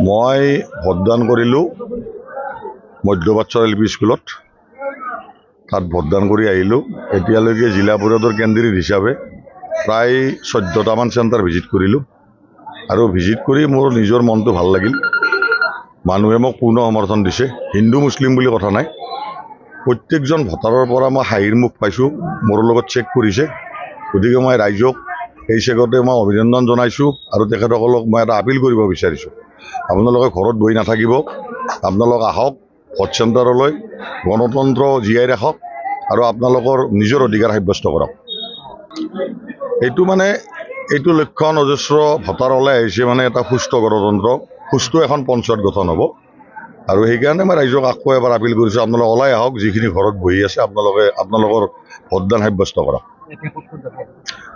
মই ভোটদান কৰিলোঁ মধ্যবাচ্চৰ LP স্কুলত। তাত ভোটদান কৰি আহিলোঁ। এতিয়ালৈকে জিলা পৰিষদৰ কেন্দ্ৰীয় হিচাপে প্ৰায় 14টামান চেণ্টাৰ ভিজিট কৰিলোঁ আৰু ভিজিট কৰি মোৰ নিজৰ মনটো ভাল লাগিল। মানুহে মোক পূৰ্ণ সমৰ্থন দিছে। হিন্দু মুছলিম বুলি কথা নাই, প্ৰত্যেকজন ভোটাৰৰ পৰা মই হাঁহিৰ মুখ পাইছোঁ। মোৰ লগত চেক কৰিছে, গতিকে মই ৰাইজক এই চেকতে মই অভিনন্দন জনাইছোঁ আৰু তেখেতসকলক মই এটা আপিল কৰিব বিচাৰিছোঁ, আপোনালোকে ঘৰত বহি নাথাকিব, আপোনালোক আহক ভোট চেণ্টাৰলৈ, গণতন্ত্ৰ জীয়াই ৰাখক আৰু আপোনালোকৰ নিজৰ অধিকাৰ সাব্যস্ত কৰক। এইটো লক্ষণ অজস্ৰ ভোটাৰ ওলাই আহিছে, এটা সুস্থ গণতন্ত্ৰ, সুস্থ এখন পঞ্চায়ত গঠন হ'ব। আৰু সেইকাৰণে মই ৰাইজক আকৌ এবাৰ আপিল কৰিছোঁ, আপোনালোকে ওলাই আহক, যিখিনি ঘৰত বহি আছে আপোনালোকে আপোনালোকৰ ভোটদান সাব্যস্ত কৰক।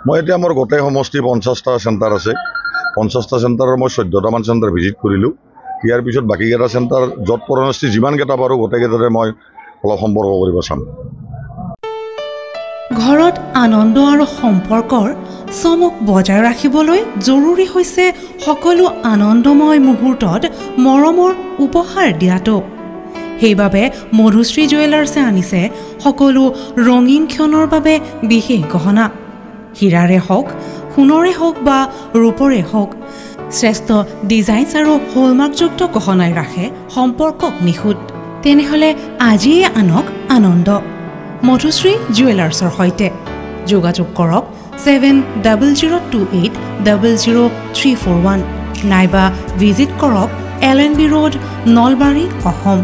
মই এতিয়া মোৰ গোটেই সমষ্টি 50টা চেণ্টাৰ আছে, 50টা চেণ্টাৰৰ মই 14টামান চেণ্টাৰ ভিজিট কৰিলোঁ। ইয়াৰ পিছত বাকীকেইটা চেণ্টাৰ য'ত পৰণস্থিত যিমানকেইটা পাৰোঁ গোটেইকেইটাতে মই অলপ সম্পৰ্ক কৰিব চাম। ঘৰত আনন্দ আৰু সম্পৰ্কৰ চমক বজাই ৰাখিবলৈ জৰুৰী হৈছে সকলো আনন্দময় মুহূৰ্তত মৰমৰ উপহাৰ দিয়াটো। সেইবাবে মধুশ্ৰী জুৱেলাৰ্ছে আনিছে সকলো ৰঙীন ক্ষণৰ বাবে বিশেষ গহনা। হীৰাৰে হওক, সোণৰে হওক বা ৰূপৰে হওক, শ্ৰেষ্ঠ ডিজাইনছ আৰু হলমাৰ্কযুক্ত গহনাই ৰাখে সম্পৰ্কক নিখুঁত। তেনেহ'লে আজিয়ে আনক আনন্দ মধুশ্ৰী জুৱেলাৰ্ছৰ সৈতে। যোগাযোগ কৰক 7028000341 নাইবা ভিজিট কৰক LNB ৰোড, নলবাৰী, অসম।